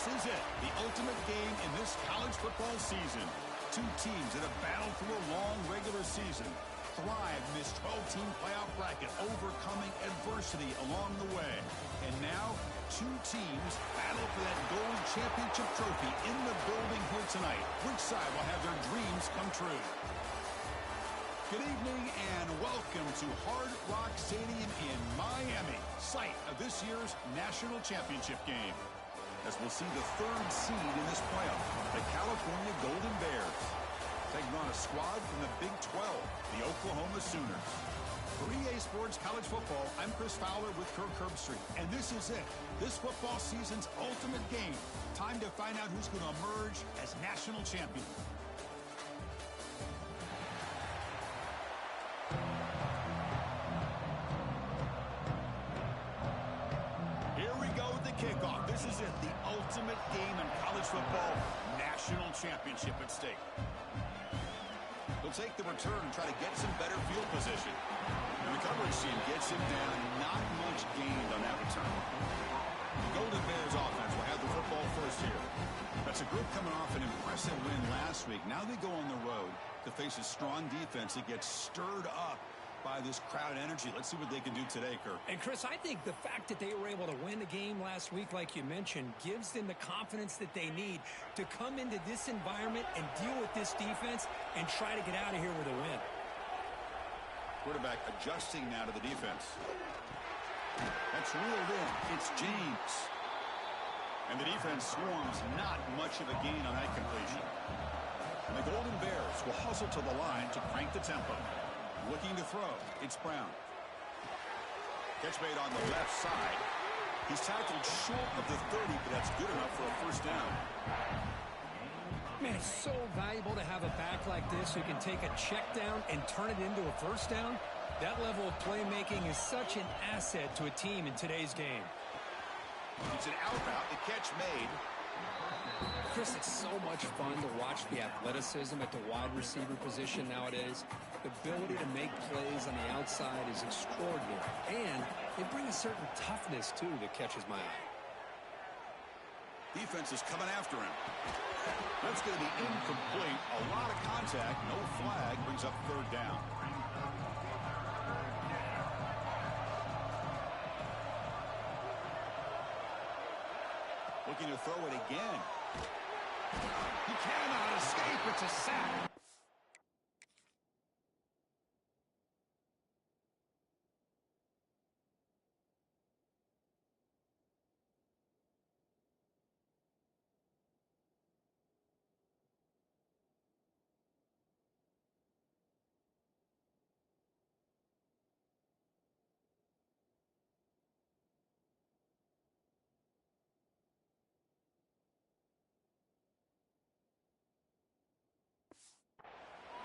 This is it, the ultimate game in this college football season. Two teams that have battled through a long regular season, thrived in this 12-team playoff bracket, overcoming adversity along the way. And now, two teams battle for that gold championship trophy in the building here tonight. Which side will have their dreams come true? Good evening and welcome to Hard Rock Stadium in Miami, site of this year's national championship game. As we'll see the third seed in this playoff, the California Golden Bears, taking on a squad from the Big 12, the Oklahoma Sooners. For EA Sports College Football, I'm Chris Fowler with Kirk Herbstreit, and this is it, this football season's ultimate game. Time to find out who's going to emerge as national champion. Kickoff. This is it, the ultimate game in college football, national championship at stake. He'll take the return and try to get some better field position. And the coverage team gets him down, not much gained on that return. The Golden Bears offense will have the football first here. That's a group coming off an impressive win last week. Now they go on the road to face a strong defense that gets stirred up by this crowd energy. Let's see what they can do today, Kirk. And, Chris, I think the fact that they were able to win the game last week, like you mentioned, gives them the confidence that they need to come into this environment and deal with this defense and try to get out of here with a win. Quarterback adjusting now to the defense. That's reeled in. It's James. And the defense swarms, not much of a gain on that completion. And the Golden Bears will hustle to the line to crank the tempo. Looking to throw, it's Brown. Catch made on the left side. He's tackled short of the 30, but that's good enough for a first down. Man, it's so valuable to have a back like this who can take a check down and turn it into a first down. That level of playmaking is such an asset to a team in today's game. It's an out route, the catch made. Chris, it's so much fun to watch the athleticism at the wide receiver position nowadays. The ability to make plays on the outside is extraordinary. And they bring a certain toughness, too, that catches my eye. Defense is coming after him. That's going to be incomplete. A lot of contact. No flag. Brings up third down. Looking to throw it again. He cannot escape. It's a sack.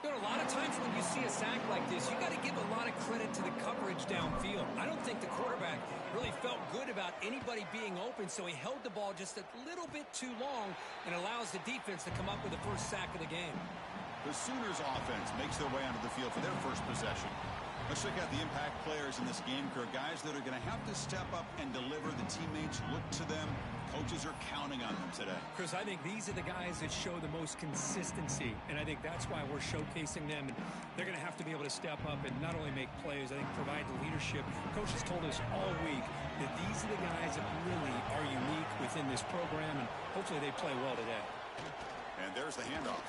A lot of times when you see a sack like this, you got to give a lot of credit to the coverage downfield. I don't think the quarterback really felt good about anybody being open, so he held the ball just a little bit too long and allows the defense to come up with the first sack of the game. The Sooners offense makes their way onto the field for their first possession. Let's check out the impact players in this game, Kirk. Guys that are going to have to step up and deliver. The teammates look to them. Coaches are counting on them today. Chris, I think these are the guys that show the most consistency, and I think that's why we're showcasing them. And they're going to have to be able to step up and not only make plays, I think provide the leadership. Coaches told us all week that these are the guys that really are unique within this program, and hopefully they play well today. And there's the handoff.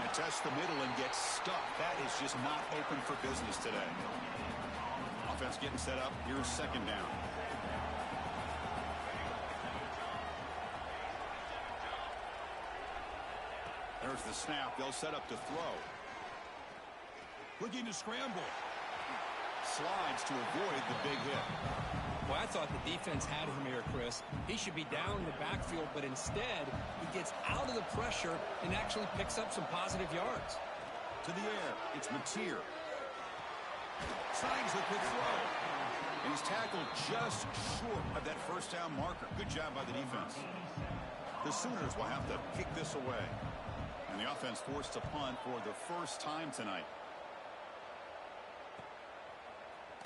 And test the middle and gets stuck. That is just not open for business today. Offense getting set up. Here's second down. There's the snap. They'll set up to throw. Looking to scramble. Slides to avoid the big hit. Well, I thought the defense had him here, Chris. He should be down in the backfield, but instead he gets out of the pressure and actually picks up some positive yards. To the air, it's Mateer. Signs the quick throw. And he's tackled just short of that first down marker. Good job by the defense. The Sooners will have to kick this away. And the offense forced to punt for the first time tonight.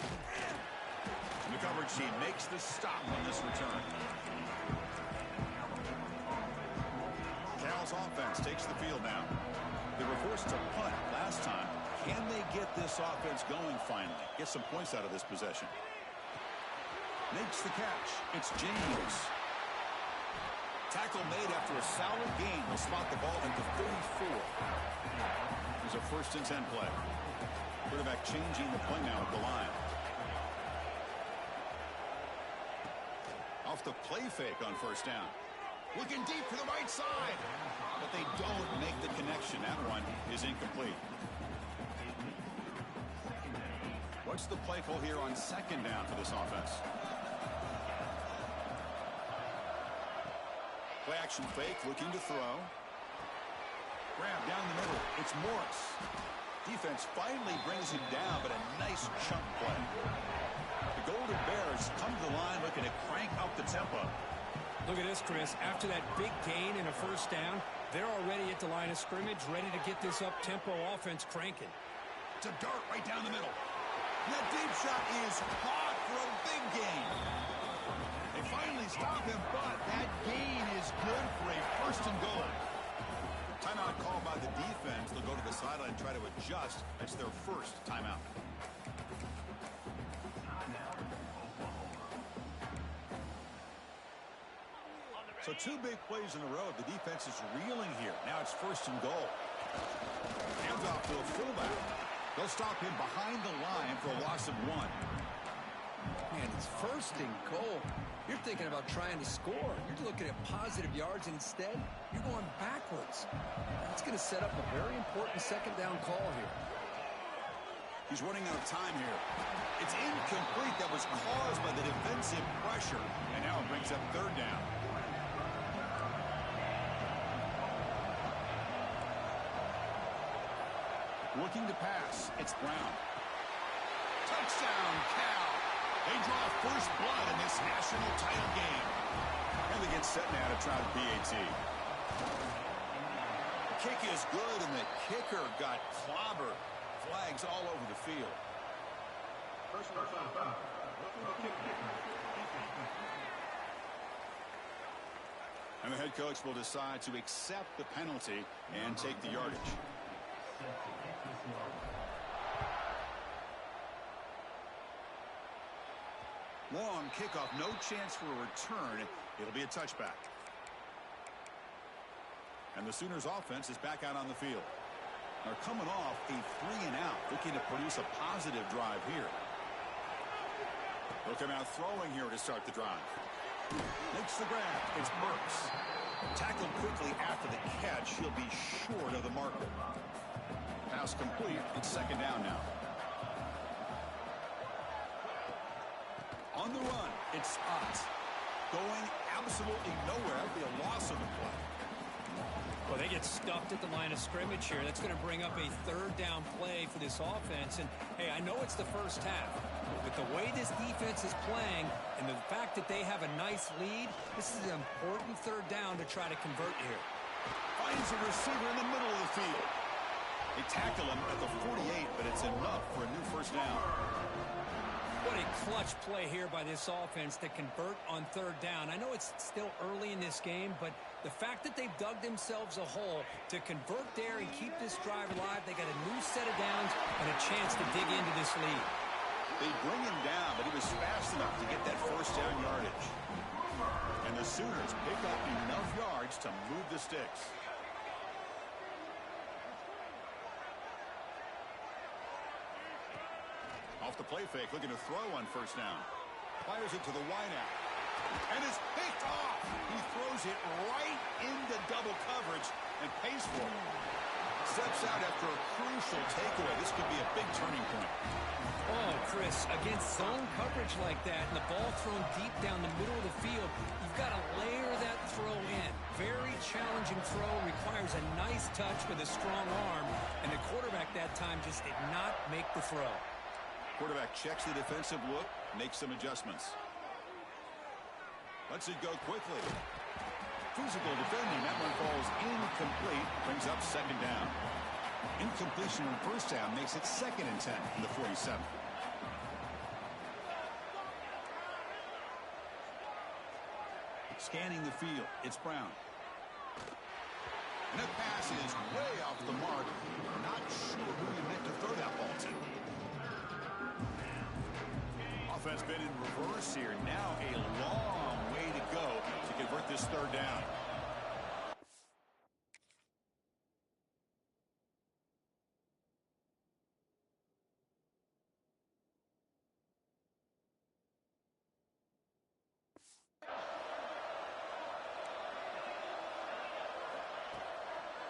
And the coverage team makes the stop on this return. offense takes the field now. They were forced to punt last time. Can they get this offense going finally? Get some points out of this possession. Makes the catch. It's James. Tackle made after a solid gain. Will spot the ball at the 34. There's a 1st and 10 play. Quarterback changing the play now at the line. Off the play fake on 1st down. Looking deep for the right side. But they don't make the connection. That one is incomplete. What's the play call here on 2nd down for this offense? Play action fake, looking to throw. Grab down the middle. It's Morris. Defense finally brings him down, but a nice chunk play. The Golden Bears come to the line looking to crank up the tempo. Look at this, Chris. After that big gain and a 1st down, they're already at the line of scrimmage, ready to get this up-tempo offense cranking. To dart right down the middle. And that deep shot is caught for a big gain. They finally stop him, but that gain is good for a 1st and goal. Timeout called by the defense. They'll go to the sideline and try to adjust. That's their 1st timeout. So 2 big plays in a row. The defense is reeling here. Now it's 1st and goal. Hands off to a fullback. They'll stop him behind the line for a loss of 1. Man, it's 1st and goal. You're thinking about trying to score. You're looking at positive yards. Instead, you're going backwards. That's going to set up a very important 2nd down call here. He's running out of time here. It's incomplete. That was caused by the defensive pressure. And now it brings up 3rd down. Looking to pass. It's Brown. Touchdown, Cal. They draw 1st blood in this national title game. And they get set now to try the PAT. The kick is good, and the kicker got clobbered. Flags all over the field. And the head coach will decide to accept the penalty and take the yardage. Long kickoff, no chance for a return. It'll be a touchback. And the Sooners offense is back out on the field. They're coming off a 3-and-out, looking to produce a positive drive here. They'll come out throwing here to start the drive. Makes the grab. It's Burks. Tackled quickly after the catch. He'll be short of the marker. Pass complete. It's 2nd down now. On the run, it's Ott. Going absolutely nowhere. That'll be a loss of the play. Well, they get stuffed at the line of scrimmage here. That's going to bring up a 3rd down play for this offense. And, hey, I know it's the 1st half, but the way this defense is playing and the fact that they have a nice lead, this is an important 3rd down to try to convert here. Finds a receiver in the middle of the field. They tackle him at the 48, but it's enough for a new 1st down. What a clutch play here by this offense to convert on 3rd down. I know it's still early in this game, but the fact that they've dug themselves a hole to convert there and keep this drive alive, they got a new set of downs and a chance to dig into this lead. They bring him down, but he was fast enough to get that 1st down yardage. And the Sooners pick up enough yards to move the sticks. Off the play fake, looking to throw on 1st down. Fires it to the wideout. And is picked off. He throws it right into double coverage and pays for it. Steps out after a crucial takeaway. This could be a big turning point. Oh, Chris, against zone coverage like that and the ball thrown deep down the middle of the field, you've got to layer that throw in. Very challenging throw, requires a nice touch with a strong arm, and the quarterback that time just did not make the throw. Quarterback checks the defensive look, makes some adjustments. Lets it go quickly. Physical defending. That one falls incomplete. Brings up 2nd down. Incompletion on 1st down makes it 2nd and 10 in the 47. Scanning the field. It's Brown. And that pass is way off the mark. Not sure who you meant to throw that ball to. Offense been in reverse here. Now a long way to go to convert this third down.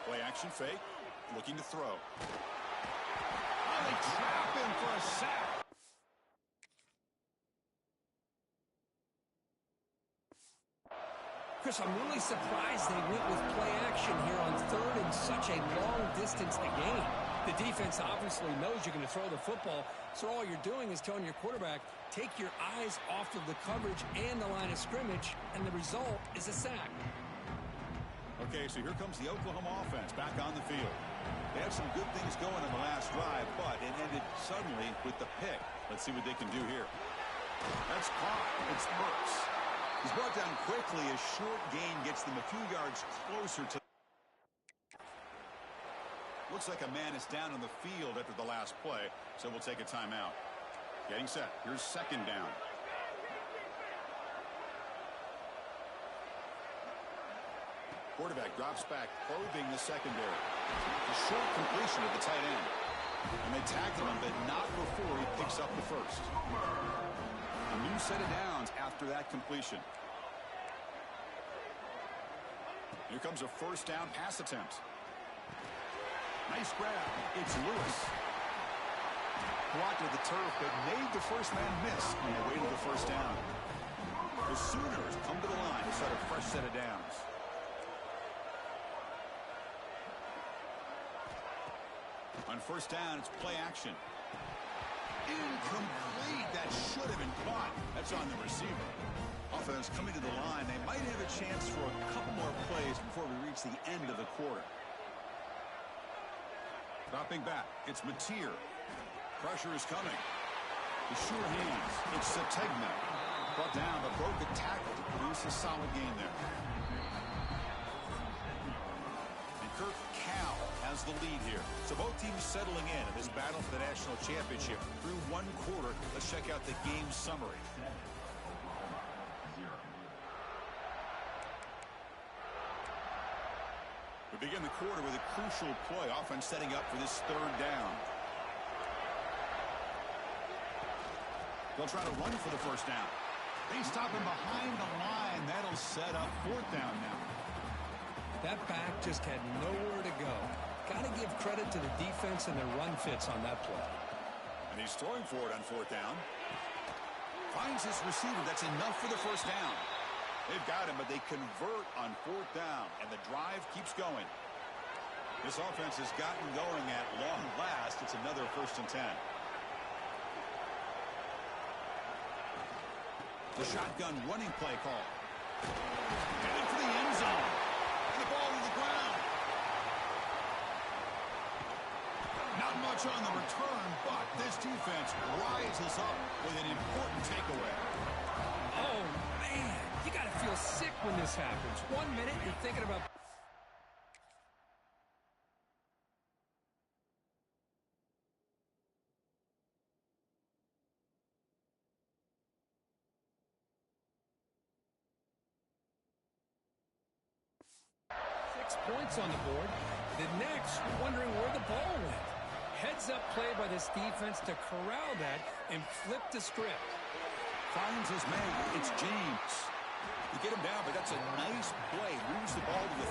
Play action fake. Looking to throw. Oh, they trap him for a sack. Chris, I'm really surprised they went with play action here on third and such a long distance to gain. The defense obviously knows you're going to throw the football, so all you're doing is telling your quarterback, take your eyes off of the coverage and the line of scrimmage, and the result is a sack. Okay, so here comes the Oklahoma offense back on the field. They had some good things going on the last drive, but it ended suddenly with the pick. Let's see what they can do here. That's caught. It's Burks. He's brought down quickly. A short gain gets them a few yards closer to... Looks like a man is down on the field after the last play, so we'll take a timeout. Getting set. Here's second down. Quarterback drops back, probing the secondary. A short completion at the tight end. And they tackle him, but not before he picks up the first. A new set of downs after that completion. Here comes a first down pass attempt. Nice grab. It's Lewis. Blocked to the turf, but made the first man miss on the way to the first down. The Sooners come to the line to start a fresh set of downs. On first down, it's play action. Incomplete. That should have been caught. That's on the receiver. Offense coming to the line. They might have a chance for a couple more plays before we reach the end of the quarter. Dropping back. It's Mateer. Pressure is coming. The sure hands. It's Sategna. Brought down, but broke the tackle to produce a solid gain there. And Kirk Cal has the lead here. So both teams settling in this battle for the national championship through one quarter. Let's check out the game summary. We begin the quarter with a crucial play. Offense setting up for this third down. They'll try to run for the first down. They stop him behind the line. That'll set up fourth down now. That back just had nowhere to go. Got to give credit to the defense and their run fits on that play. And he's throwing for it on fourth down. Finds his receiver. That's enough for the first down. They've got him, but they convert on fourth down, and the drive keeps going. This offense has gotten going at long last. It's another 1st and 10. The shotgun running play call. Headed for the end zone. And the ball to the ground. Not much on the return, but this defense rises up with an important takeaway. Oh, man. You got to feel sick when this happens. 1 minute, you're thinking about... points on the board. The next, wondering where the ball went. Heads-up play by this defense to corral that and flip the script. Finds his man. It's James. You get him down, but that's a nice play. Moves the ball to the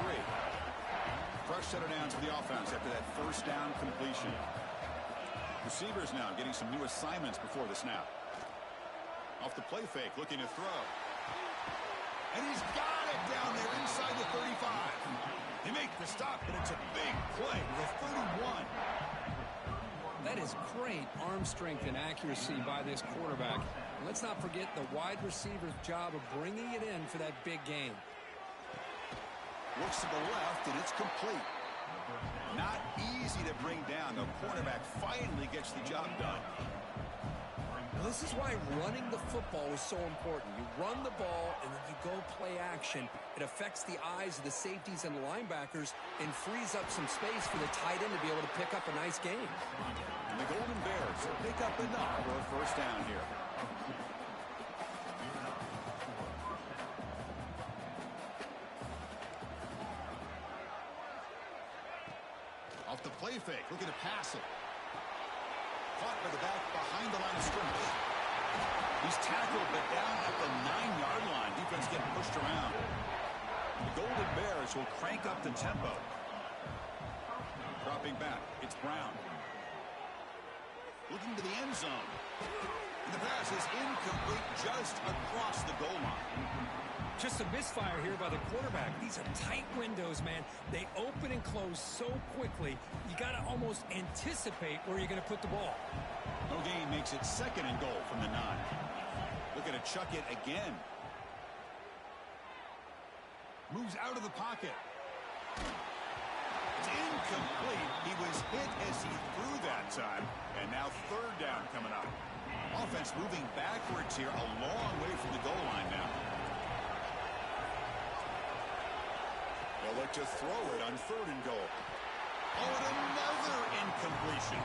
33. Fresh set of downs for the offense after that first down completion. Receivers now getting some new assignments before the snap. Off the play fake, looking to throw. And he's got it down there inside the 35. They make the stop, but it's a big play with a 31. That is great arm strength and accuracy by this quarterback. And let's not forget the wide receiver's job of bringing it in for that big game. Looks to the left, and it's complete. Not easy to bring down. The cornerback finally gets the job done. this is why running the football is so important. You run the ball, and then you go play action. It affects the eyes of the safeties and the linebackers and frees up some space for the tight end to be able to pick up a nice gain. And the Golden Bears pick up enough for a first down here. Off the play fake, looking to pass it. Caught by the back behind the line of scrimmage. He's tackled, but down at the 9-yard line. Defense getting pushed around. The Golden Bears will crank up the tempo. Dropping back, it's Brown. Looking to the end zone. And the pass is incomplete just across the goal line. Just a misfire here by the quarterback. These are tight windows, man. They open and close so quickly, you got to almost anticipate where you're going to put the ball. No gain makes it 2nd and goal from the 9. Looking to chuck it again. Moves out of the pocket. It's incomplete. He was hit as he threw that time. And now 3rd down coming up. Offense moving backwards here, a long way from the goal line now. They'll look to throw it on 3rd and goal. Oh, and another incompletion.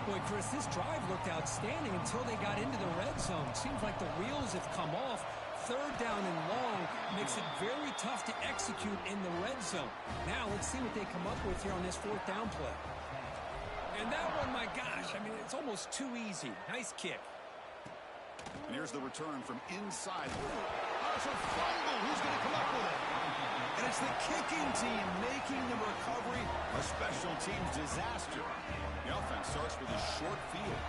Boy, Chris, this drive looked outstanding until they got into the red zone. Seems like the wheels have come off. 3rd down and long makes it very tough to execute in the red zone. Now let's see what they come up with here on this 4th down play. And that one, my gosh, I mean, it's almost too easy. Nice kick. And here's the return from inside. Oh, it's a fumble. Who's going to come up with it? And it's the kicking team making the recovery a special teams disaster. The offense starts with a short field.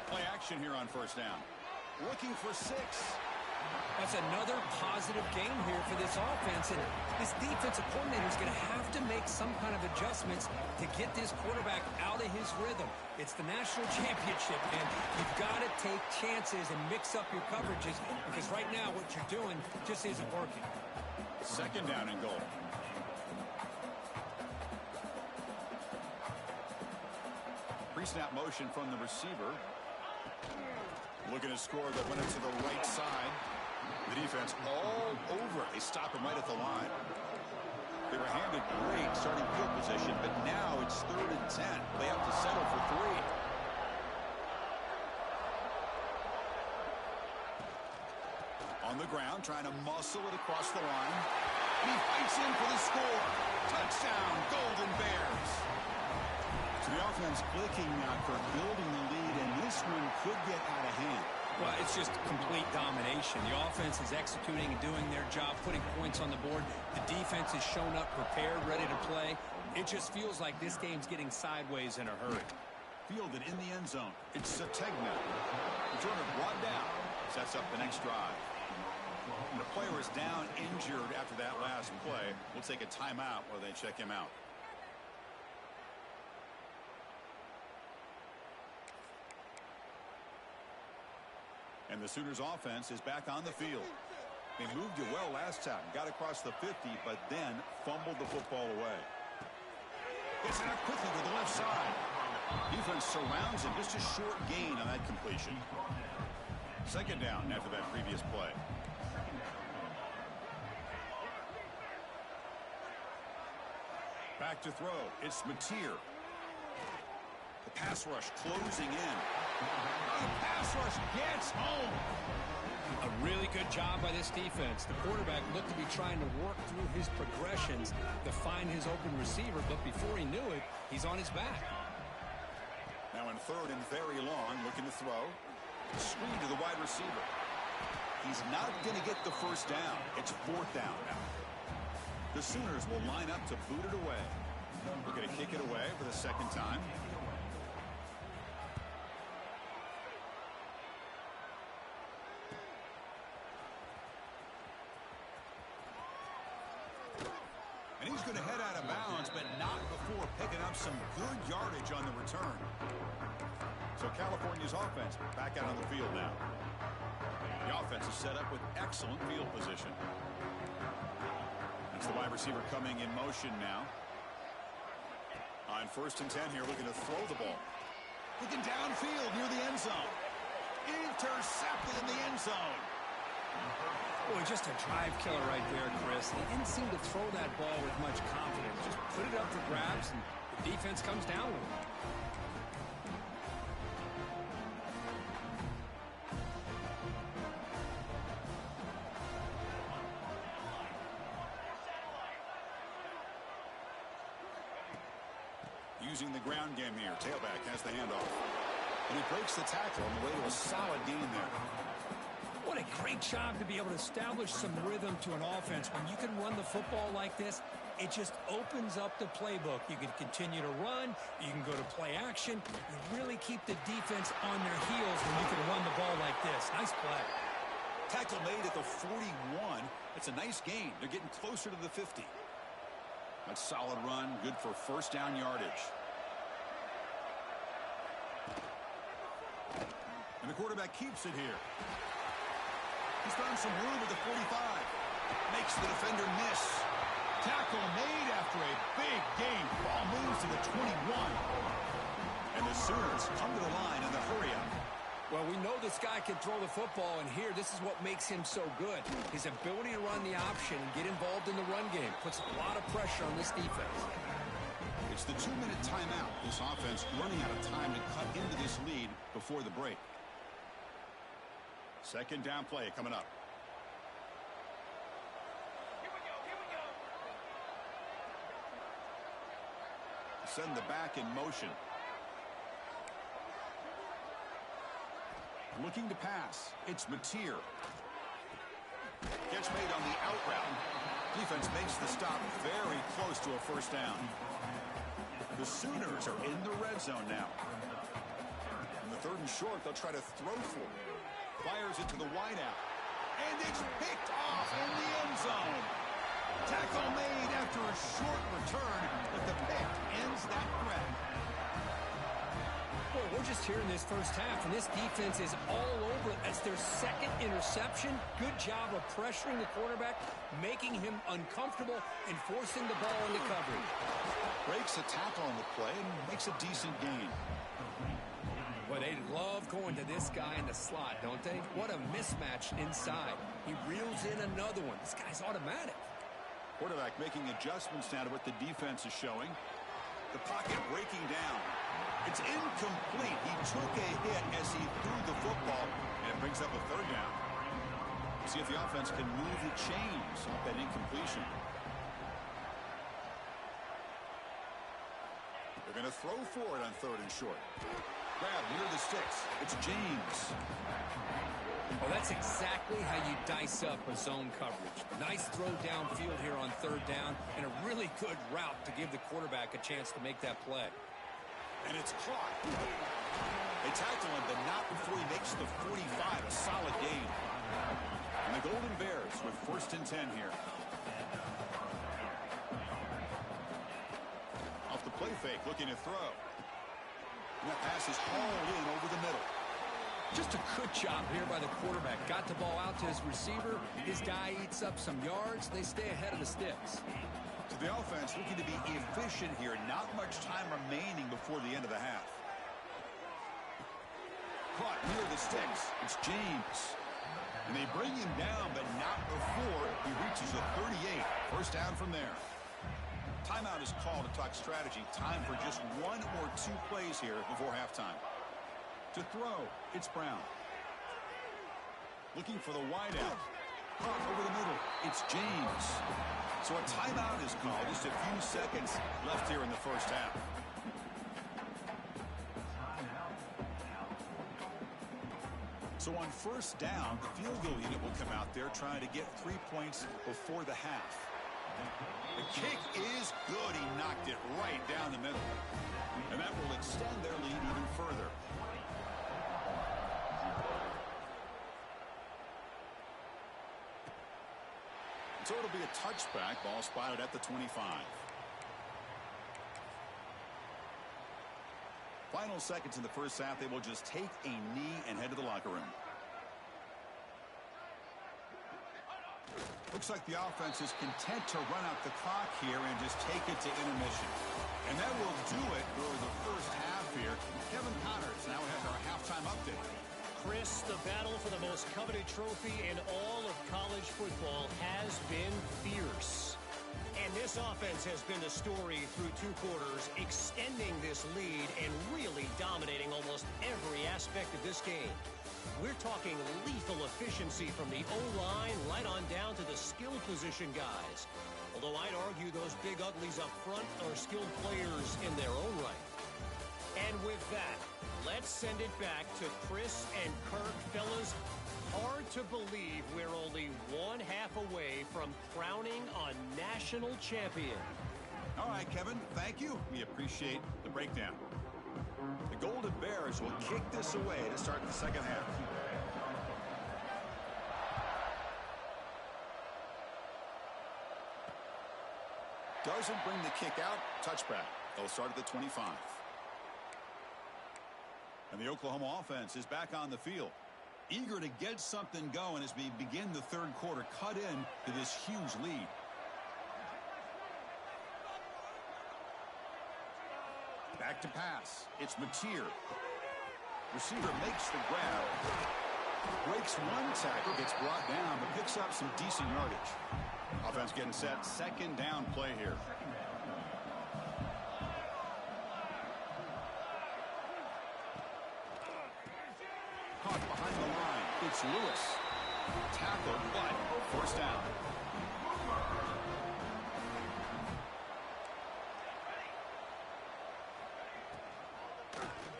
Play action here on 1st down. Looking for 6. That's another positive game here for this offense, and this defensive coordinator is going to have to make some kind of adjustments to get this quarterback out of his rhythm. It's the national championship, and you've got to take chances and mix up your coverages, because right now what you're doing just isn't working. 2nd down and goal. Pre-snap motion from the receiver. Looking to score that went into the right side. The defense all over it. They stop him right at the line. They were handed great starting field position, but now it's 3rd and 10. They have to settle for 3. On the ground, trying to muscle it across the line. He fights in for the score. Touchdown, Golden Bears. So the offense clicking now for building the lead, and this one could get out of hand. Well, it's just complete domination. The offense is executing and doing their job, putting points on the board. The defense has shown up prepared, ready to play. It just feels like this game's getting sideways in a hurry. Fielded in the end zone. It's Sategna. Returner brought down. Sets up the next drive. And the player is down injured after that last play. We'll take a timeout while they check him out. And the Sooners offense is back on the field. They moved it well last time. Got across the 50, but then fumbled the football away. Gets it out quickly to the left side. Defense surrounds him. Just a short gain on that completion. 2nd down after that previous play. Back to throw. It's Mateer. The pass rush closing in. The pass rush gets home. A really good job by this defense. The quarterback looked to be trying to work through his progressions to find his open receiver, but before he knew it, he's on his back. Now in 3rd and very long, looking to throw. Screen to the wide receiver. He's not going to get the 1st down. It's 4th down now. The Sooners will line up to boot it away. We're going to kick it away for the 2nd time. And he's going to head out of bounds, but not before picking up some good yardage on the return. So California's offense back out on the field now. The offense is set up with excellent field position. It's the wide receiver coming in motion now. On 1st and 10 here, looking to throw the ball. Looking downfield near the end zone. Intercepted in the end zone. Boy, just a drive killer right there, Chris. He didn't seem to throw that ball with much confidence. Just put it up for grabs, and the defense comes down with it. Using the ground game here. Tailback has the handoff. And he breaks the tackle on the way to a solid gain there. What a great job to be able to establish some rhythm to an offense. When you can run the football like this, it just opens up the playbook. You can continue to run. You can go to play action. You really keep the defense on their heels when you can run the ball like this. Nice play. Tackle made at the 41. It's a nice gain. They're getting closer to the 50. That's a solid run. Good for first down yardage. And the quarterback keeps it here. He's found some room at the 45. Makes the defender miss. Tackle made after a big gain. Ball moves to the 21. And the Sooners come to the line in the hurry-up. Well, we know this guy can throw the football, and here, this is what makes him so good. His ability to run the option and get involved in the run game puts a lot of pressure on this defense. It's the 2-minute timeout. This offense running out of time to cut into this lead before the break. Second down play coming up. Send the back in motion. Looking to pass. It's Mateer. Catch made on the out route. Defense makes the stop very close to a first down. The Sooners are in the red zone now. In the 3rd and short, they'll try to throw for it. Fires it to the wideout. And it's picked off in the end zone. Tackle made after a short return, but the pick ends that threat. Well, we're just here in this first half, and this defense is all over it. That's their second interception. Good job of pressuring the quarterback, making him uncomfortable, and forcing the ball into coverage. Breaks a tackle on the play and makes a decent gain. Well, they love going to this guy in the slot, don't they? What a mismatch inside. He reels in another one. This guy's automatic. Quarterback making adjustments now to what the defense is showing. The pocket breaking down. It's incomplete. He took a hit as he threw the football, and it brings up a 3rd down. See if the offense can move the chains off that incompletion. They're going to throw for it on 3rd and short. Grab near the sticks. It's James. Well, that's exactly how you dice up a zone coverage. Nice throw downfield here on 3rd down, and a really good route to give the quarterback a chance to make that play. And it's caught. They tackle him, but not before he makes the 45. A solid gain. And the Golden Bears with 1st and 10 here. Off the play fake, looking to throw. And that pass is hauled in over the middle. Just a good job here by the quarterback. Got the ball out to his receiver. His guy eats up some yards. They stay ahead of the sticks. So the offense looking to be efficient here. Not much time remaining before the end of the half. Caught near the sticks. It's James. And they bring him down, but not before he reaches the 38. First down from there. Timeout is called to talk strategy. Time for just 1 or 2 plays here before halftime. To throw, it's Brown. Looking for the wideout. Caught over the middle. It's James. So a timeout is called. Just a few seconds left here in the first half. So on first down, the field goal unit will come out there trying to get 3 points before the half. The kick is good. He knocked it right down the middle. And that will extend their lead even further. So it'll be a touchback. Ball spotted at the 25. Final seconds in the first half. They will just take a knee and head to the locker room. Looks like the offense is content to run out the clock here and just take it to intermission. And that will do it the battle for the most coveted trophy in all of college football has been fierce. And this offense has been the story through 2 quarters, extending this lead and really dominating almost every aspect of this game. We're talking lethal efficiency from the O-line right on down to the skill position guys. Although I'd argue those big uglies up front are skilled players in their own right. And with that, let's send it back to Chris and Kirk. Fellas, hard to believe we're only 1/2 away from crowning a national champion. All right, Kevin, thank you. We appreciate the breakdown. The Golden Bears will kick this away to start the second half. Doesn't bring the kick out. Touchback. They'll start at the 25. And the Oklahoma offense is back on the field, eager to get something going as we begin the 3rd quarter, cut in to this huge lead. Back to pass. It's Mateer. Receiver makes the grab. Breaks one tackle, gets brought down, but picks up some decent yardage. Offense getting set. Second down play here. Caught behind the line. It's Lewis. Tackled, but first down.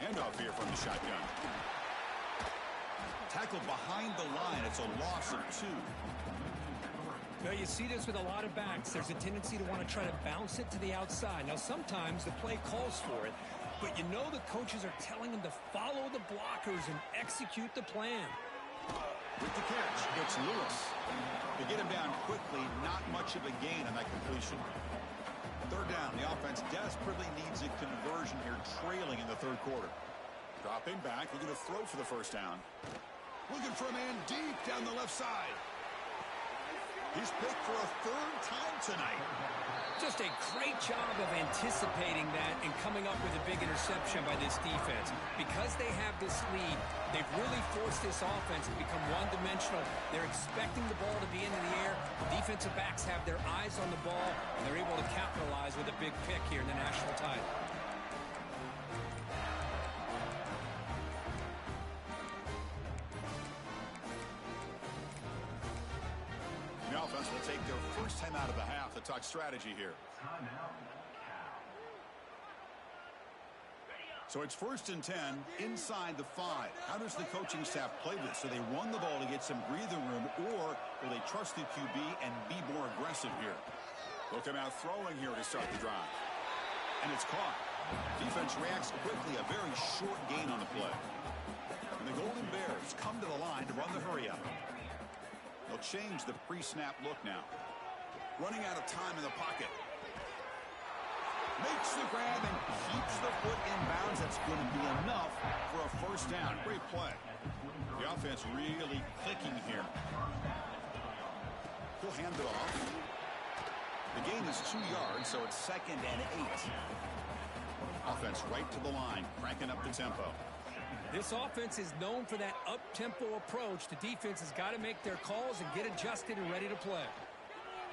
Handoff here from the shotgun. Tackled behind the line. It's a loss of 2. Well, you see this with a lot of backs. There's a tendency to want to try to bounce it to the outside. Now, sometimes the play calls for it, but you know the coaches are telling them to follow the blockers and execute the plan. With the catch, it's Lewis. To get him down quickly, not much of a gain on that completion. 3rd down, the offense desperately needs a conversion here, trailing in the 3rd quarter. Dropping back, looking to throw for the first down. Looking for a man deep down the left side. He's picked for a 3rd time tonight. Just a great job of anticipating that and coming up with a big interception by this defense. Because they have this lead, they've really forced this offense to become one-dimensional. They're expecting the ball to be into the air. The defensive backs have their eyes on the ball, and they're able to capitalize with a big pick here in the national title. The offense will take their first time out of the half to talk strategy here. So it's 1st and 10 inside the 5. How does the coaching staff play this? So they run the ball to get some breathing room, or will they trust the QB and be more aggressive here? They'll come out throwing here to start the drive. And it's caught. Defense reacts quickly. A very short gain on the play. And the Golden Bears come to the line to run the hurry up. They'll change the pre-snap look now. Running out of time in the pocket. Makes the grab and keeps the foot in bounds. That's going to be enough for a first down. Great play. The offense really clicking here. He'll hand it off. The gain is 2 yards, so it's 2nd and 8. Offense right to the line, cranking up the tempo. This offense is known for that up-tempo approach. The defense has got to make their calls and get adjusted and ready to play.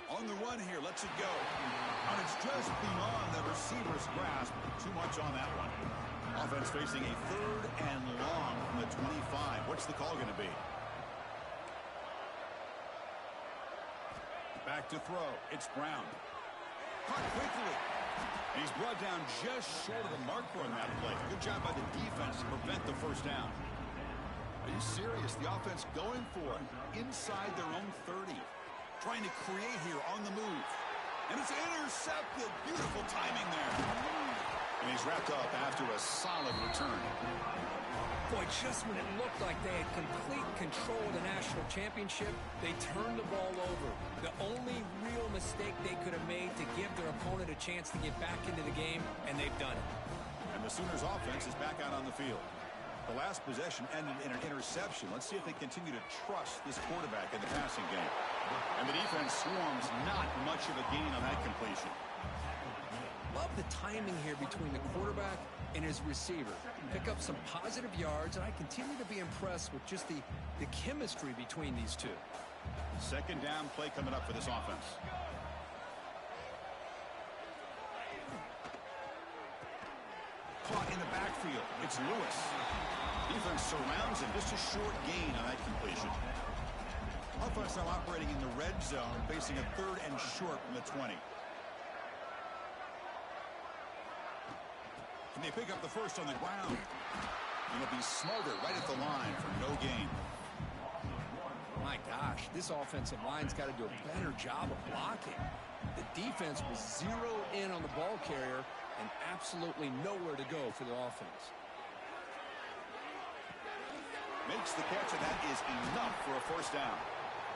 On the run here, lets it go. And it's just beyond the receiver's grasp. Too much on that one. Offense facing a 3rd and long from the 25. What's the call going to be? Back to throw. It's Brown. Caught quickly. And he's brought down just short of the marker on that play. Good job by the defense to prevent the first down. Are you serious? The offense going for it inside their own 30. Trying to create here on the move. And it's intercepted. Beautiful timing there. And he's wrapped up after a solid return. Boy, just when it looked like they had complete control of the national championship, they turned the ball over. The only real mistake they could have made to give their opponent a chance to get back into the game, and they've done it. And the Sooners offense is back out on the field. The last possession ended in an interception. Let's see if they continue to trust this quarterback in the passing game. And the defense swarms, not much of a gain on that completion. love the timing here between the quarterback and his receiver. Pick up some positive yards, and I continue to be impressed with just the chemistry between these two. Second down play coming up for this offense. Caught in the backfield. It's Lewis. Defense surrounds him. Just a short gain on that completion. Offense now operating in the red zone, facing a 3rd and short from the 20. Can they pick up the first on the ground? And it'll be smothered right at the line for no gain. My gosh, this offensive line's got to do a better job of blocking. The defense was zeroed in on the ball carrier and absolutely nowhere to go for the offense. Makes the catch, and that is enough for a first down.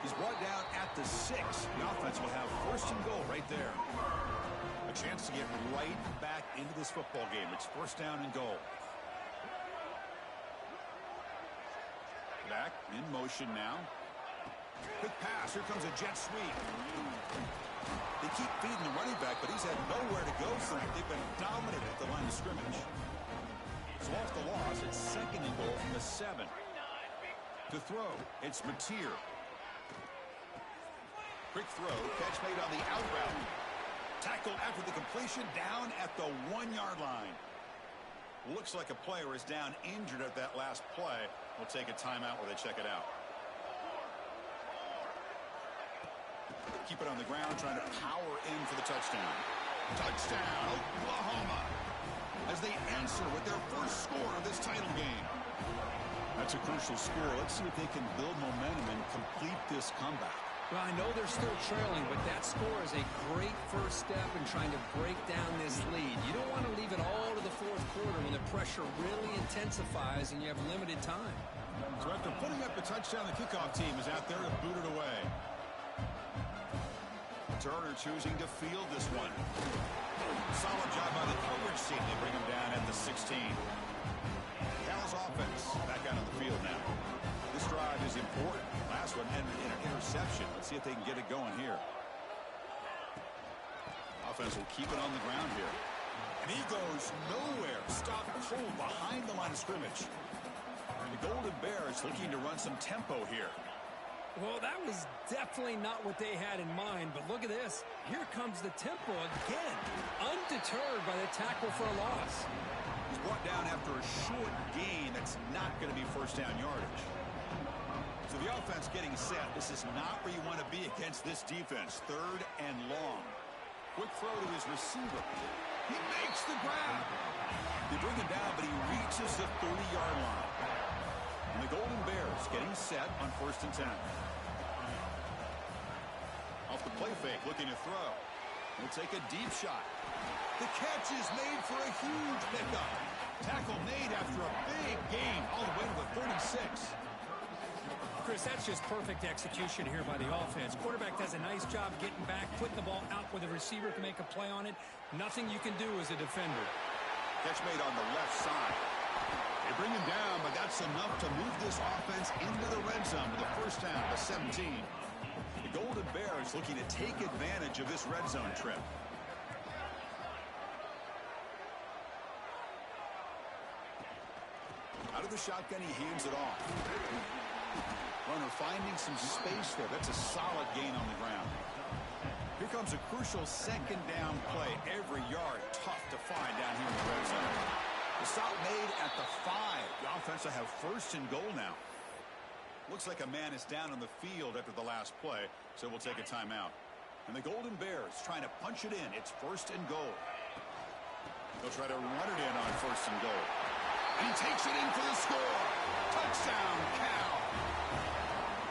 He's brought down at the 6. The offense will have first and goal right there. A chance to get right back into this football game. It's first down and goal. Back in motion now. Quick pass. Here comes a jet sweep. They keep feeding the running back, but he's had nowhere to go tonight. They've been dominant at the line of scrimmage. So off the loss, it's second and goal from the 7. To throw, it's Mateer. Quick throw, catch made on the out route. Tackled after the completion, down at the 1-yard line. Looks like a player is down injured at that last play. We'll take a timeout where they check it out. Keep it on the ground, trying to power in for the touchdown. Touchdown, Oklahoma, as they answer with their first score of this title game. That's a crucial score. Let's see if they can build momentum and complete this comeback. Well, I know they're still trailing, but that score is a great first step in trying to break down this lead. You don't want to leave it all to the fourth quarter when the pressure really intensifies and you have limited time. So after putting up the touchdown, the kickoff team is out there to boot it away. Turner choosing to field this one. Solid job by the coverage team. They bring him down at the 16. Cal's offense back out on the field now. This drive is important. Last one ended in an interception. Let's see if they can get it going here. Offense will keep it on the ground here. And he goes nowhere. Stopped cold behind the line of scrimmage. The Golden Bears looking to run some tempo here. Well, that was definitely not what they had in mind, but look at this. Here comes the tempo again, undeterred by the tackle for a loss. He's brought down after a short gain that's not going to be first down yardage. So the offense getting set. This is not where you want to be against this defense. 3rd and long. Quick throw to his receiver. He makes the grab. They bring him down, but he reaches the 30-yard line. And the Golden Bears getting set on 1st and 10. Off the play fake, looking to throw. He'll take a deep shot. The catch is made for a huge pickup. Tackle made after a big gain, all the way to the 36. Chris, that's just perfect execution here by the offense. Quarterback does a nice job getting back, putting the ball out where the receiver can make a play on it. Nothing you can do as a defender. Catch made on the left side. They bring him down, but that's enough to move this offense into the red zone with the first down to 17. The Golden Bears looking to take advantage of this red zone trip. Out of the shotgun, he hands it off. Runner finding some space there. That's a solid gain on the ground. Here comes a crucial second down play. Every yard tough to find down here in the red zone. The stop made at the 5. The offense will have first and goal now. Looks like a man is down on the field after the last play, so we'll take a timeout. And the Golden Bears trying to punch it in. It's first and goal. They'll try to run it in on first and goal. And he takes it in for the score. Touchdown, Cal.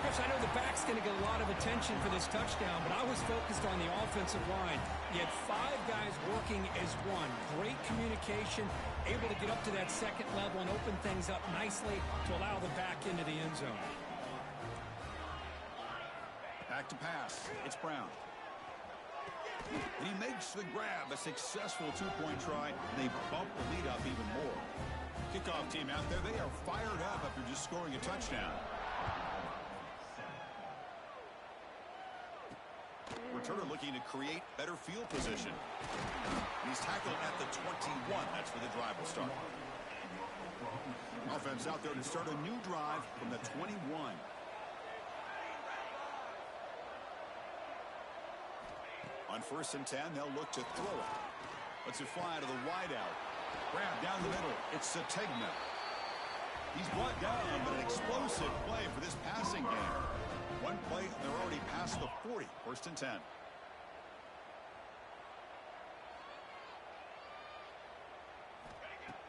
Chris, I know the back's going to get a lot of attention for this touchdown, but I was focused on the offensive line. You had 5 guys working as one. Great communication, able to get up to that second level and open things up nicely to allow the back into the end zone. Back to pass. It's Brown. And he makes the grab. A successful 2-point try. And they bump the lead up even more. Kickoff team out there. They are fired up after just scoring a touchdown. returner looking to create better field position. He's tackled at the 21. That's where the drive will start. Offense out there to start a new drive from the 21. On 1st and 10, they'll look to throw it. Lets it fly to the wideout. Grab down the middle. It's Sategna. He's brought down, but an explosive play for this passing game. One play, they're already past the 40. 1st and 10.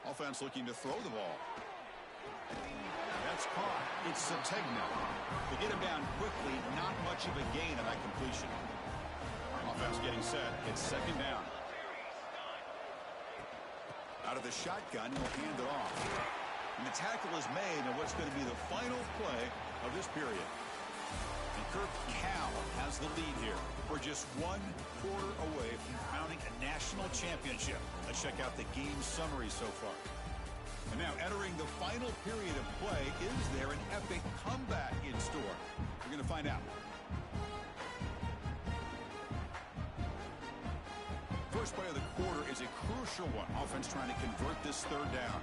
Offense looking to throw the ball. That's caught. It's Sategna. To get him down quickly, not much of a gain on that completion. Offense getting set. It's 2nd down. Out of the shotgun, he'll hand it off. And the tackle is made on what's going to be the final play of this period. And Kirk Cal has the lead here. We're just 1 quarter away from crowning a national championship. Let's check out the game summary so far. And now entering the final period of play, is there an epic comeback in store? We're going to find out. First play of the quarter is a crucial one. Offense trying to convert this 3rd down.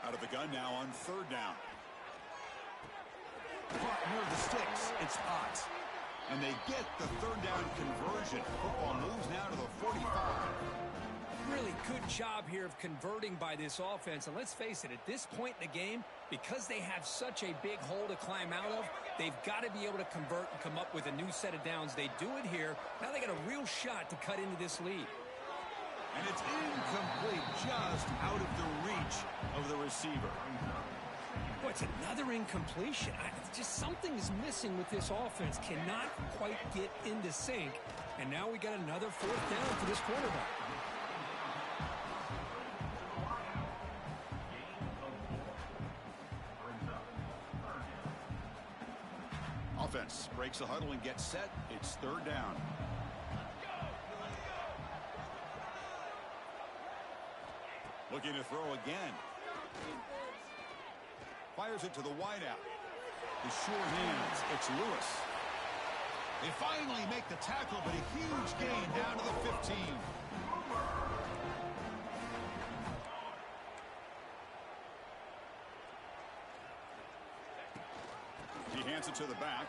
Out of the gun now on 3rd down. Caught near the sticks. It's hot. And they get the 3rd down conversion. Football moves now to the 45. Really good job here of converting by this offense. And let's face it, at this point in the game, because they have such a big hole to climb out of, they've got to be able to convert and come up with a new set of downs. They do it here. Now they got a real shot to cut into this lead. And it's incomplete, just out of the reach of the receiver. Boy, it's another incompletion. Just something is missing with this offense. Cannot quite get into sync. And now we got another 4th down for this quarterback. Offense breaks the huddle and gets set. It's 3rd down. Looking to throw again. Fires it to the wideout. His sure hands. It's Lewis. They finally make the tackle, but a huge gain down to the 15. He hands it to the back.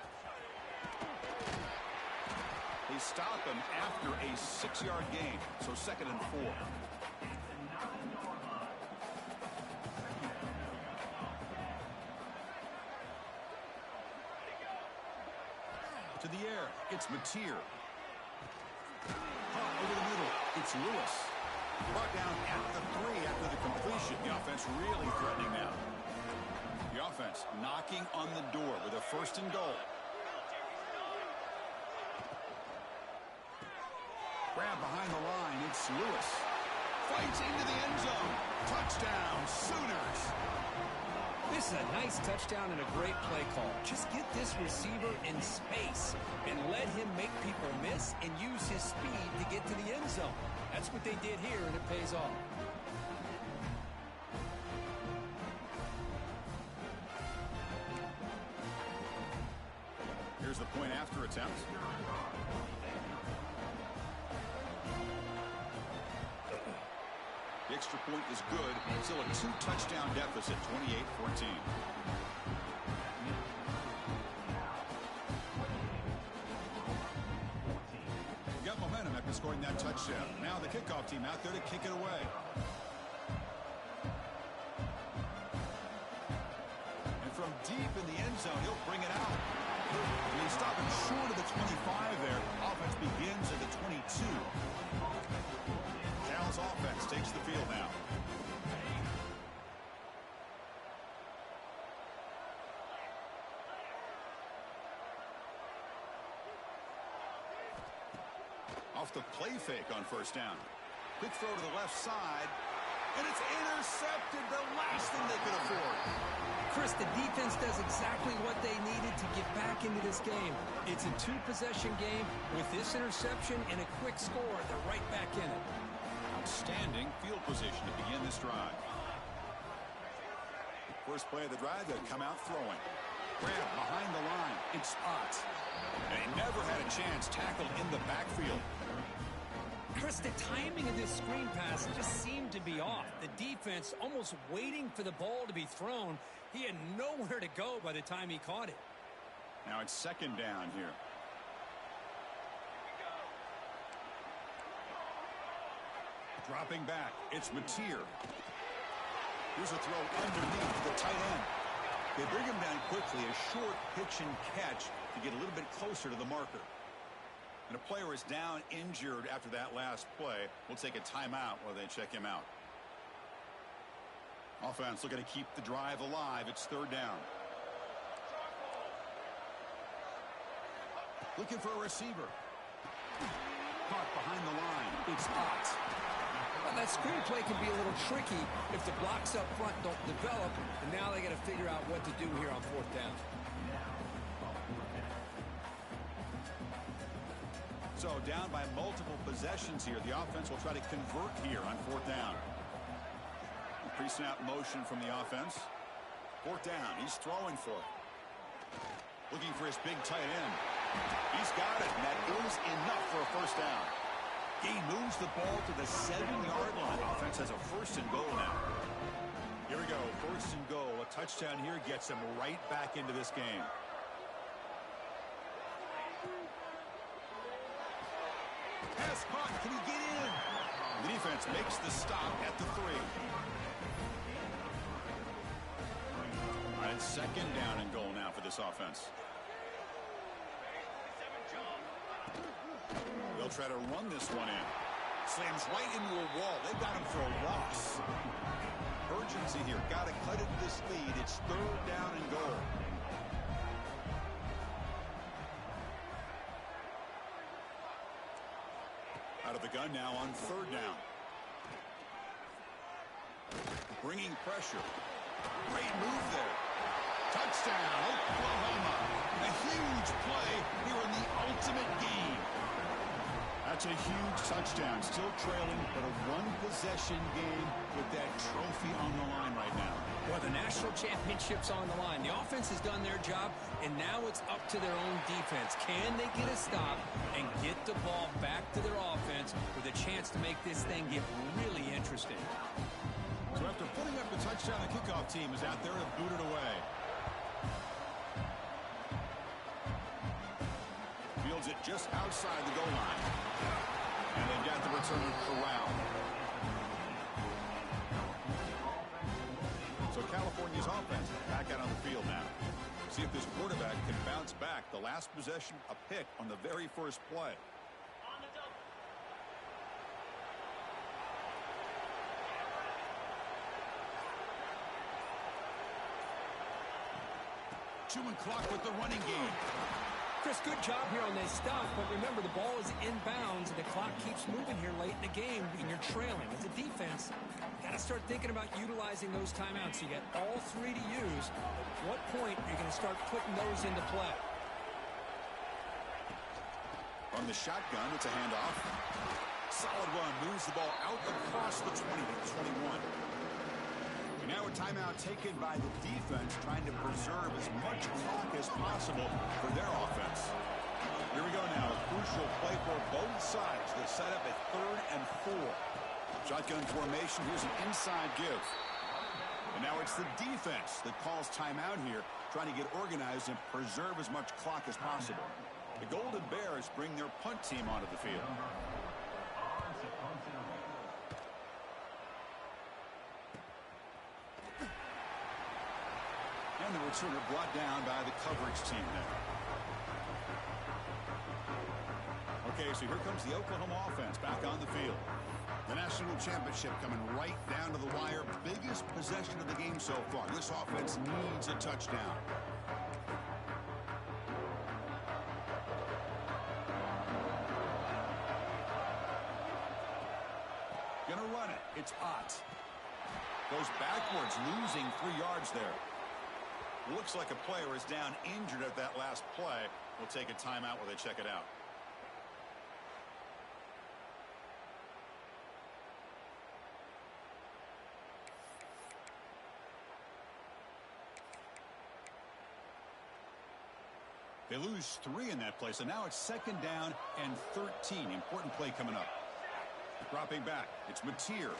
They stop him after a 6-yard gain, so 2nd and 4. To the air, it's Mateer. Caught over the middle, it's Lewis. Brought down at the 3 after the completion. The offense really threatening now. The offense knocking on the door with a 1st and goal. Grab behind the line, it's Lewis. Fights into the end zone. Touchdown, Sooners. This is a nice touchdown and a great play call. Just get this receiver in space and let him make people miss and use his speed to get to the end zone. That's what they did here, and it pays off. Here's the point after attempt. The extra point is good. Still a 2-touchdown deficit, 28-14. Got momentum after scoring that touchdown. Now the kickoff team out there to kick it away. And from deep in the end zone, he'll bring it out. And he's stopping short of the 25 there. Offense begins at the 22. Cal's offense takes the field now. Off the play fake on 1st down. Quick throw to the left side. And it's intercepted, the last thing they could afford. Chris, the defense does exactly what they needed to get back into this game. It's a 2-possession game. With this interception and a quick score, they're right back in it. Outstanding field position to begin this drive. First play of the drive, they come out throwing. Grab behind the line. It's spot. And he never had a chance tackled in the backfield. Chris, the timing of this screen pass just seemed to be off. The defense almost waiting for the ball to be thrown. He had nowhere to go by the time he caught it. Now it's second down here. Dropping back, it's Mateer. Here's a throw underneath the tight end. They bring him down quickly, a short pitch and catch to get a little bit closer to the marker. And a player is down injured after that last play. We'll take a timeout while they check him out. Offense looking to keep the drive alive. It's third down. Looking for a receiver. Caught behind the line. It's hot. Well, that screenplay can be a little tricky if the blocks up front don't develop, and now they got to figure out what to do here on fourth down. So down by multiple possessions here. The offense will try to convert here on fourth down. Pre-snap motion from the offense. Fourth down. He's throwing for it. Looking for his big tight end. He's got it, and that is enough for a first down. He moves the ball to the 7-yard line. Offense has a first and goal now. Here we go, first and goal. A touchdown here gets him right back into this game. Pass caught. Can he get in? The defense makes the stop at the 3. All right, second down and goal now for this offense. They'll try to run this one in. Slams right into a wall. They've got him for a loss. Urgency here. Got to cut into this lead. It's third down and goal. Out of the gun now on third down. Bringing pressure. Great move there. Touchdown, Oklahoma. A huge play here in the ultimate game. That's a huge touchdown. Still trailing, but a one-possession game with that trophy on the line right now. Well, the national championship's on the line. The offense has done their job, and now it's up to their own defense. Can they get a stop and get the ball back to their offense with a chance to make this thing get really interesting? So after putting up the touchdown, the kickoff team is out there to boot it away. Fields it just outside the goal line. And they've got the return corralled. So California's offense back out on the field now. See if this quarterback can bounce back. The last possession, a pick on the very first play. Chewing clock with the running game. Chris, good job here on this stuff, but remember, the ball is inbounds, and the clock keeps moving here late in the game, and you're trailing. As a defense, you got to start thinking about utilizing those timeouts. You got all 3 to use. At what point are you going to start putting those into play? From the shotgun, it's a handoff. Solid run, moves the ball out across the 20 to the 21. And now a timeout taken by the defense, trying to preserve as much clock as possible for their offense. Here we go now, a crucial play for both sides. They set up at 3rd and 4. Shotgun formation, here's an inside give. And now it's the defense that calls timeout here, trying to get organized and preserve as much clock as possible. The Golden Bears bring their punt team onto the field. And the returner brought down by the coverage team there. Okay, so here comes the Oklahoma offense back on the field. The national championship coming right down to the wire. Biggest possession of the game so far. This offense needs a touchdown. Gonna run it. It's Ott. Goes backwards, losing 3 yards there. Looks like a player is down injured at that last play. We'll take a timeout while they check it out. They lose 3 in that play, so now it's 2nd down and 13. Important play coming up. Dropping back, it's Mateer.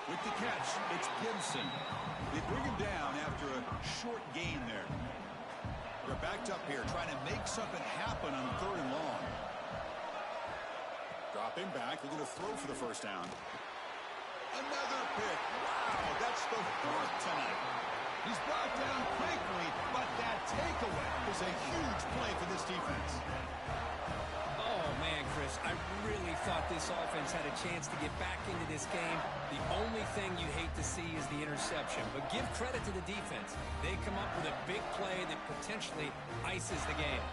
With the catch, it's Gibson. They bring him down after a short gain there. They're backed up here, trying to make something happen on 3rd and long. Dropping back, they're going to throw for the first down. Another pick. Wow, that's the 4th tonight. He's brought down quickly, but that takeaway is a huge play for this defense. Oh, man, Chris, I really thought this offense had a chance to get back into this game. The only thing you hate to see is the interception. But give credit to the defense. They come up with a big play that potentially ices the game.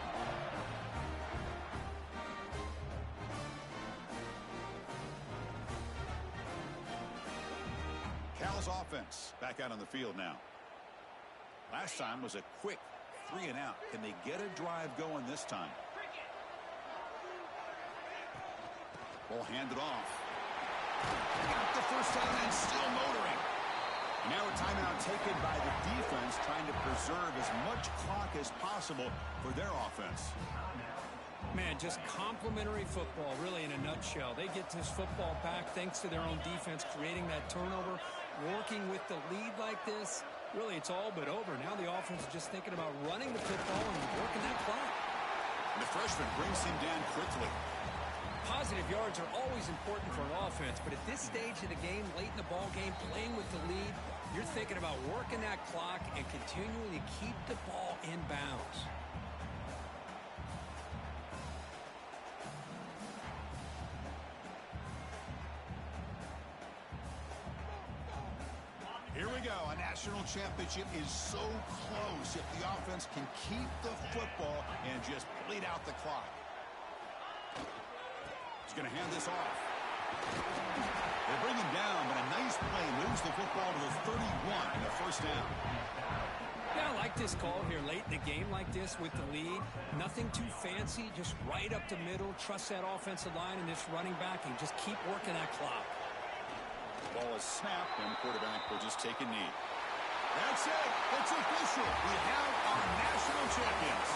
Cal's offense back out on the field now. Last time was a quick 3 and out. Can they get a drive going this time? Ball handed off. Got the first down and still motoring. And now a timeout taken by the defense, trying to preserve as much clock as possible for their offense. Man, just complimentary football, really, in a nutshell. They get this football back thanks to their own defense, creating that turnover, working with the lead like this. Really, it's all but over. Now the offense is just thinking about running the football and working that clock. And the freshman brings him down quickly. Positive yards are always important for an offense, but at this stage of the game, late in the ball game, playing with the lead, you're thinking about working that clock and continuing to keep the ball in bounds. Here we go. A national championship is so close if the offense can keep the football and just bleed out the clock. He's going to hand this off. They bring him down, but a nice play moves the football to the 31 in the first down. Yeah, I like this call here late in the game like this with the lead. Nothing too fancy, just right up the middle. Trust that offensive line and this running back and just keep working that clock. Ball is snapped, and the quarterback will just take a knee. That's it. It's official. We have our national champions.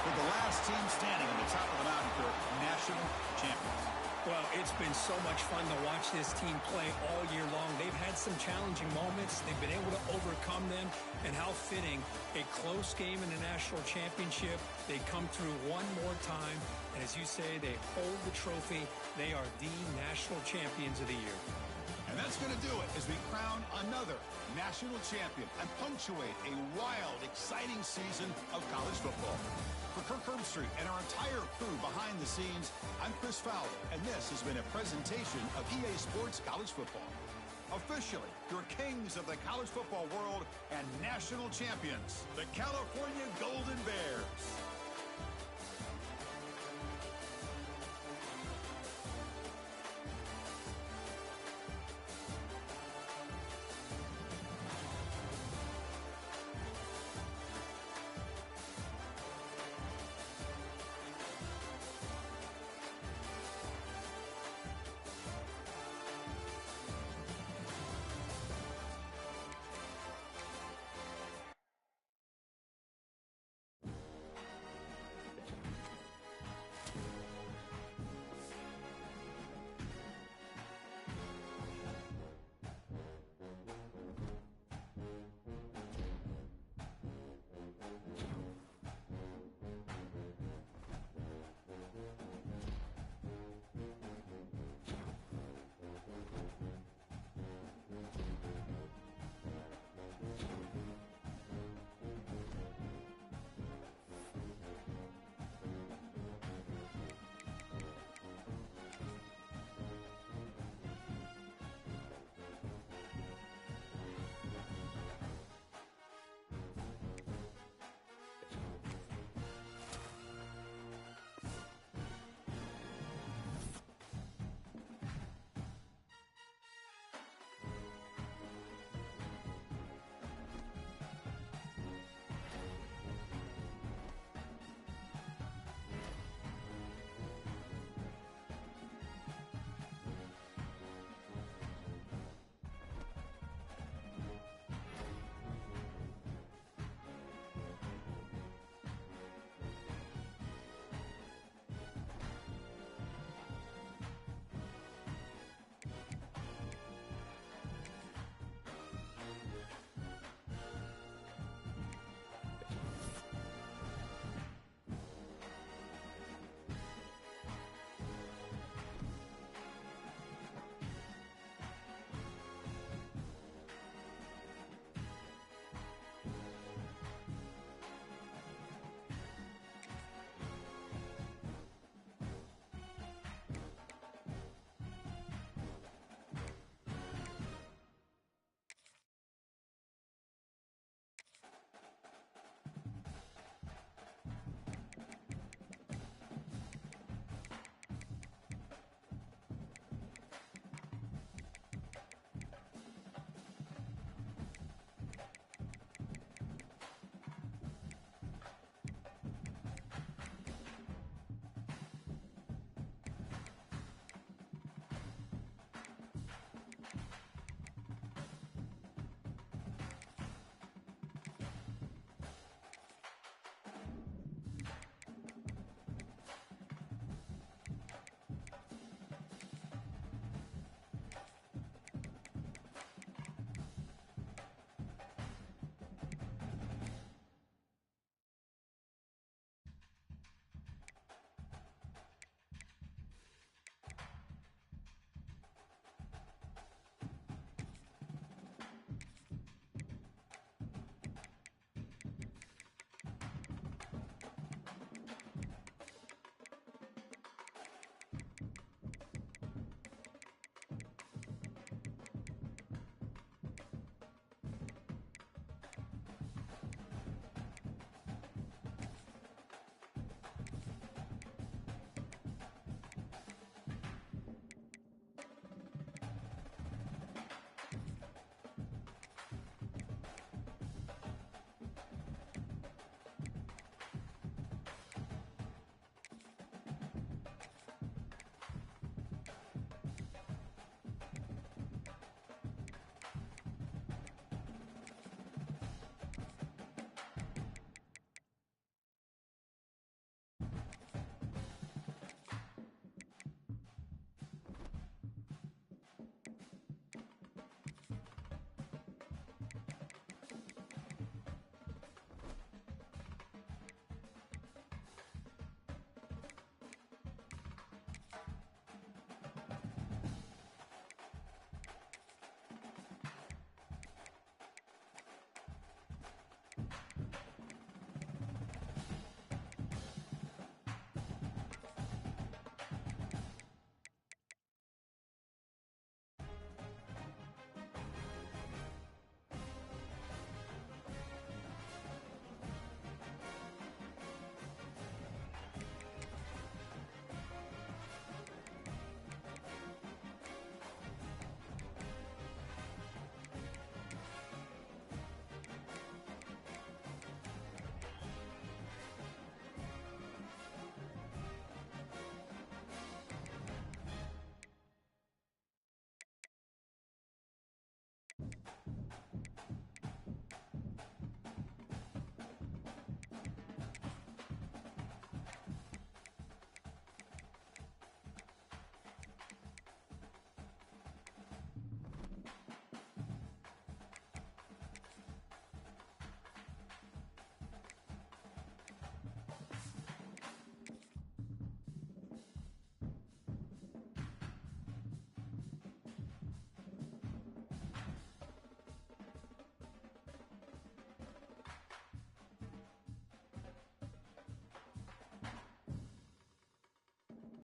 For the last team standing on the top of the mountain for national champions. Well, it's been so much fun to watch this team play all year long. They've had some challenging moments. They've been able to overcome them. And how fitting, a close game in the national championship. They come through one more time. And as you say, they hold the trophy. They are the national champions of the year. And that's going to do it as we crown another national champion and punctuate a wild, exciting season of college football. For Kirk Herbstreit and our entire crew behind the scenes, I'm Chris Fowler, and this has been a presentation of EA Sports College Football. Officially, your kings of the college football world and national champions, the California Golden Bears.